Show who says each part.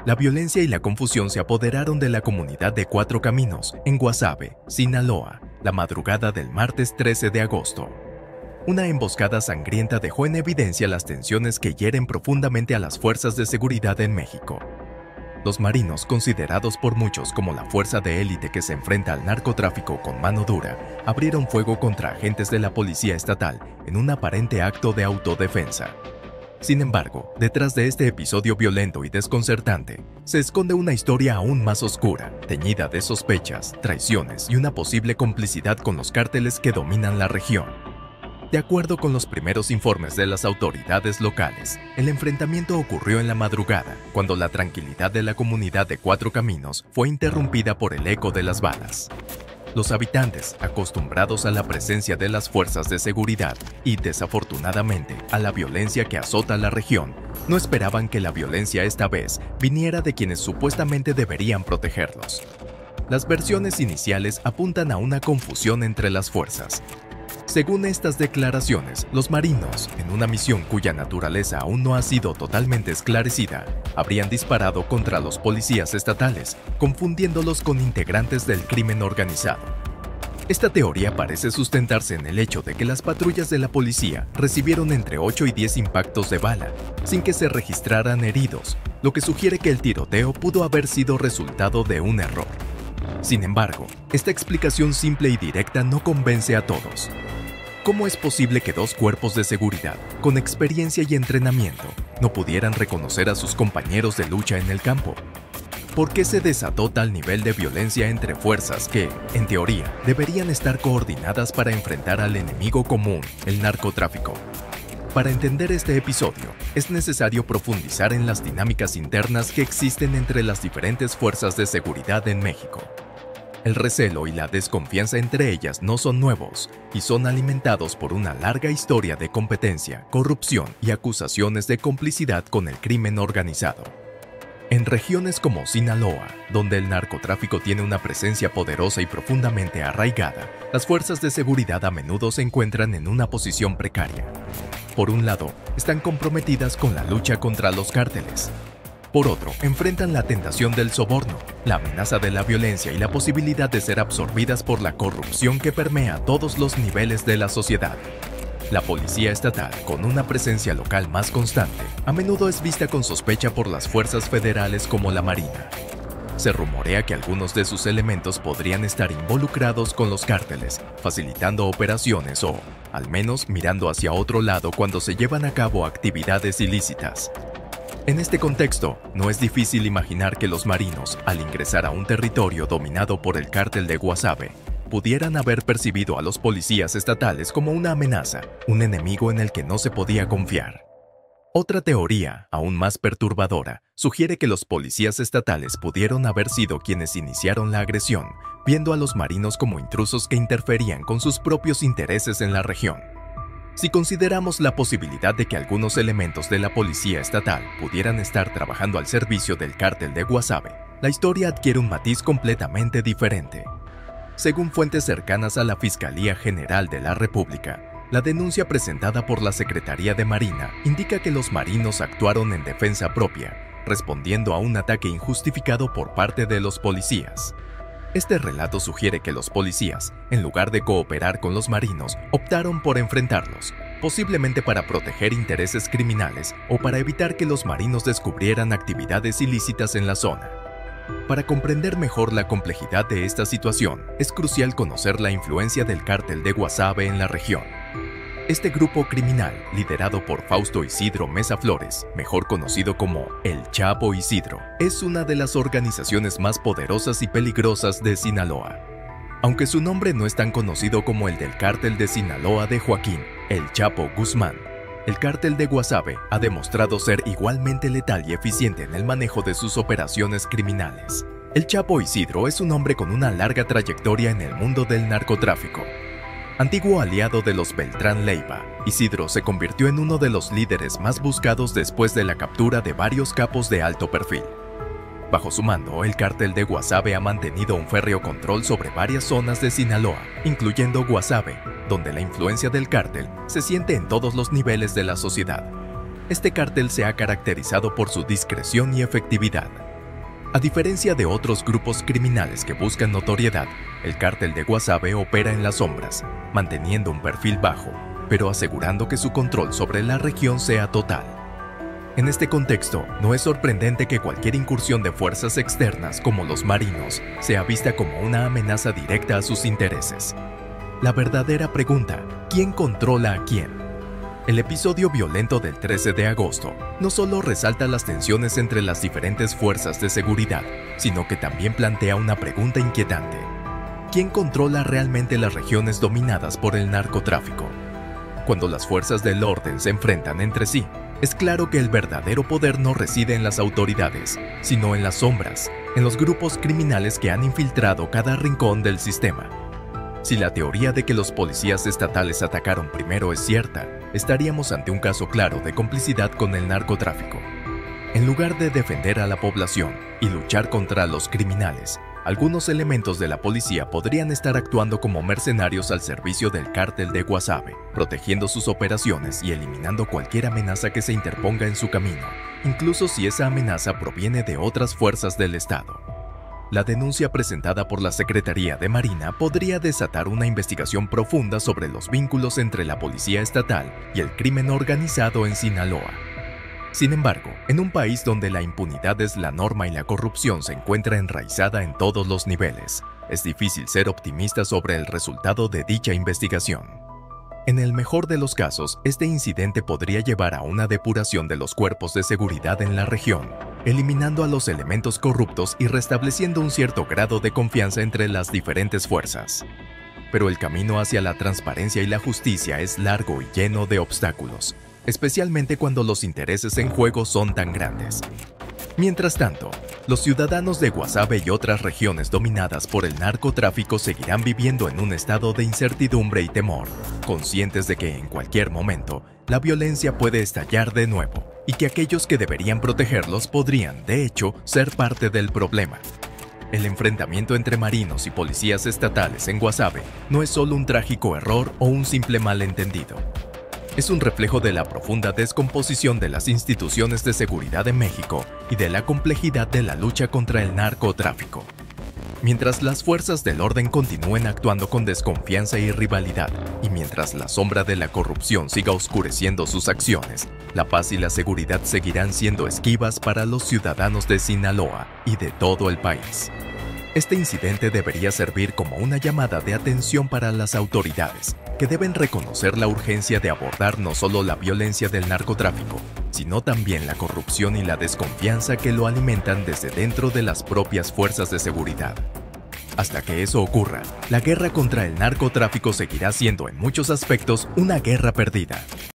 Speaker 1: la violencia y la confusión se apoderaron de la comunidad de Cuatro Caminos, en Guasave, Sinaloa, la madrugada del martes 13 de agosto. Una emboscada sangrienta dejó en evidencia las tensiones que hieren profundamente a las fuerzas de seguridad en México. Los marinos, considerados por muchos como la fuerza de élite que se enfrenta al narcotráfico con mano dura, abrieron fuego contra agentes de la policía estatal en un aparente acto de autodefensa. Sin embargo, detrás de este episodio violento y desconcertante, se esconde una historia aún más oscura, teñida de sospechas, traiciones y una posible complicidad con los cárteles que dominan la región. De acuerdo con los primeros informes de las autoridades locales, el enfrentamiento ocurrió en la madrugada, cuando la tranquilidad de la comunidad de Cuatro Caminos fue interrumpida por el eco de las balas. Los habitantes, acostumbrados a la presencia de las fuerzas de seguridad y, desafortunadamente, a la violencia que azota la región, no esperaban que la violencia esta vez viniera de quienes supuestamente deberían protegerlos. Las versiones iniciales apuntan a una confusión entre las fuerzas. Según estas declaraciones, los marinos, en una misión cuya naturaleza aún no ha sido totalmente esclarecida, habrían disparado contra los policías estatales, confundiéndolos con integrantes del crimen organizado. Esta teoría parece sustentarse en el hecho de que las patrullas de la policía recibieron entre 8 y 10 impactos de bala, sin que se registraran heridos, lo que sugiere que el tiroteo pudo haber sido resultado de un error. Sin embargo, esta explicación simple y directa no convence a todos. ¿Cómo es posible que dos cuerpos de seguridad, con experiencia y entrenamiento, no pudieran reconocer a sus compañeros de lucha en el campo? ¿Por qué se desató tal nivel de violencia entre fuerzas que, en teoría, deberían estar coordinadas para enfrentar al enemigo común, el narcotráfico? Para entender este episodio, es necesario profundizar en las dinámicas internas que existen entre las diferentes fuerzas de seguridad en México. El recelo y la desconfianza entre ellas no son nuevos y son alimentados por una larga historia de competencia, corrupción y acusaciones de complicidad con el crimen organizado. En regiones como Sinaloa, donde el narcotráfico tiene una presencia poderosa y profundamente arraigada, las fuerzas de seguridad a menudo se encuentran en una posición precaria. Por un lado, están comprometidas con la lucha contra los cárteles. Por otro, enfrentan la tentación del soborno, la amenaza de la violencia y la posibilidad de ser absorbidas por la corrupción que permea todos los niveles de la sociedad. La policía estatal, con una presencia local más constante, a menudo es vista con sospecha por las fuerzas federales como la Marina. Se rumorea que algunos de sus elementos podrían estar involucrados con los cárteles, facilitando operaciones o, al menos, mirando hacia otro lado cuando se llevan a cabo actividades ilícitas. En este contexto, no es difícil imaginar que los marinos, al ingresar a un territorio dominado por el cártel de Guasave, pudieran haber percibido a los policías estatales como una amenaza, un enemigo en el que no se podía confiar. Otra teoría, aún más perturbadora, sugiere que los policías estatales pudieron haber sido quienes iniciaron la agresión, viendo a los marinos como intrusos que interferían con sus propios intereses en la región. Si consideramos la posibilidad de que algunos elementos de la policía estatal pudieran estar trabajando al servicio del cártel de Guasave, la historia adquiere un matiz completamente diferente. Según fuentes cercanas a la Fiscalía General de la República, la denuncia presentada por la Secretaría de Marina indica que los marinos actuaron en defensa propia, respondiendo a un ataque injustificado por parte de los policías. Este relato sugiere que los policías, en lugar de cooperar con los marinos, optaron por enfrentarlos, posiblemente para proteger intereses criminales o para evitar que los marinos descubrieran actividades ilícitas en la zona. Para comprender mejor la complejidad de esta situación, es crucial conocer la influencia del cártel de Guasave en la región. Este grupo criminal, liderado por Fausto Isidro Mesa Flores, mejor conocido como El Chapo Isidro, es una de las organizaciones más poderosas y peligrosas de Sinaloa. Aunque su nombre no es tan conocido como el del cártel de Sinaloa de Joaquín El Chapo Guzmán, el cártel de Guasave ha demostrado ser igualmente letal y eficiente en el manejo de sus operaciones criminales. El Chapo Isidro es un hombre con una larga trayectoria en el mundo del narcotráfico. Antiguo aliado de los Beltrán Leiva, Isidro se convirtió en uno de los líderes más buscados después de la captura de varios capos de alto perfil. Bajo su mando, el cártel de Guasave ha mantenido un férreo control sobre varias zonas de Sinaloa, incluyendo Guasave, donde la influencia del cártel se siente en todos los niveles de la sociedad. Este cártel se ha caracterizado por su discreción y efectividad. A diferencia de otros grupos criminales que buscan notoriedad, el cártel de Guasave opera en las sombras, manteniendo un perfil bajo, pero asegurando que su control sobre la región sea total. En este contexto, no es sorprendente que cualquier incursión de fuerzas externas como los marinos sea vista como una amenaza directa a sus intereses. La verdadera pregunta, ¿quién controla a quién? El episodio violento del 13 de agosto no solo resalta las tensiones entre las diferentes fuerzas de seguridad, sino que también plantea una pregunta inquietante. ¿Quién controla realmente las regiones dominadas por el narcotráfico? Cuando las fuerzas del orden se enfrentan entre sí, es claro que el verdadero poder no reside en las autoridades, sino en las sombras, en los grupos criminales que han infiltrado cada rincón del sistema. Si la teoría de que los policías estatales atacaron primero es cierta, estaríamos ante un caso claro de complicidad con el narcotráfico. En lugar de defender a la población y luchar contra los criminales, algunos elementos de la policía podrían estar actuando como mercenarios al servicio del cártel de Guasave, protegiendo sus operaciones y eliminando cualquier amenaza que se interponga en su camino, incluso si esa amenaza proviene de otras fuerzas del Estado. La denuncia presentada por la Secretaría de Marina podría desatar una investigación profunda sobre los vínculos entre la policía estatal y el crimen organizado en Sinaloa. Sin embargo, en un país donde la impunidad es la norma y la corrupción se encuentra enraizada en todos los niveles, es difícil ser optimista sobre el resultado de dicha investigación. En el mejor de los casos, este incidente podría llevar a una depuración de los cuerpos de seguridad en la región, eliminando a los elementos corruptos y restableciendo un cierto grado de confianza entre las diferentes fuerzas. Pero el camino hacia la transparencia y la justicia es largo y lleno de obstáculos, especialmente cuando los intereses en juego son tan grandes. Mientras tanto, los ciudadanos de Guasave y otras regiones dominadas por el narcotráfico seguirán viviendo en un estado de incertidumbre y temor, conscientes de que en cualquier momento la violencia puede estallar de nuevo y que aquellos que deberían protegerlos podrían, de hecho, ser parte del problema. El enfrentamiento entre marinos y policías estatales en Guasave no es solo un trágico error o un simple malentendido. Es un reflejo de la profunda descomposición de las instituciones de seguridad en México y de la complejidad de la lucha contra el narcotráfico. Mientras las fuerzas del orden continúen actuando con desconfianza y rivalidad, y mientras la sombra de la corrupción siga oscureciendo sus acciones, la paz y la seguridad seguirán siendo esquivas para los ciudadanos de Sinaloa y de todo el país. Este incidente debería servir como una llamada de atención para las autoridades, que deben reconocer la urgencia de abordar no solo la violencia del narcotráfico, sino también la corrupción y la desconfianza que lo alimentan desde dentro de las propias fuerzas de seguridad. Hasta que eso ocurra, la guerra contra el narcotráfico seguirá siendo en muchos aspectos una guerra perdida.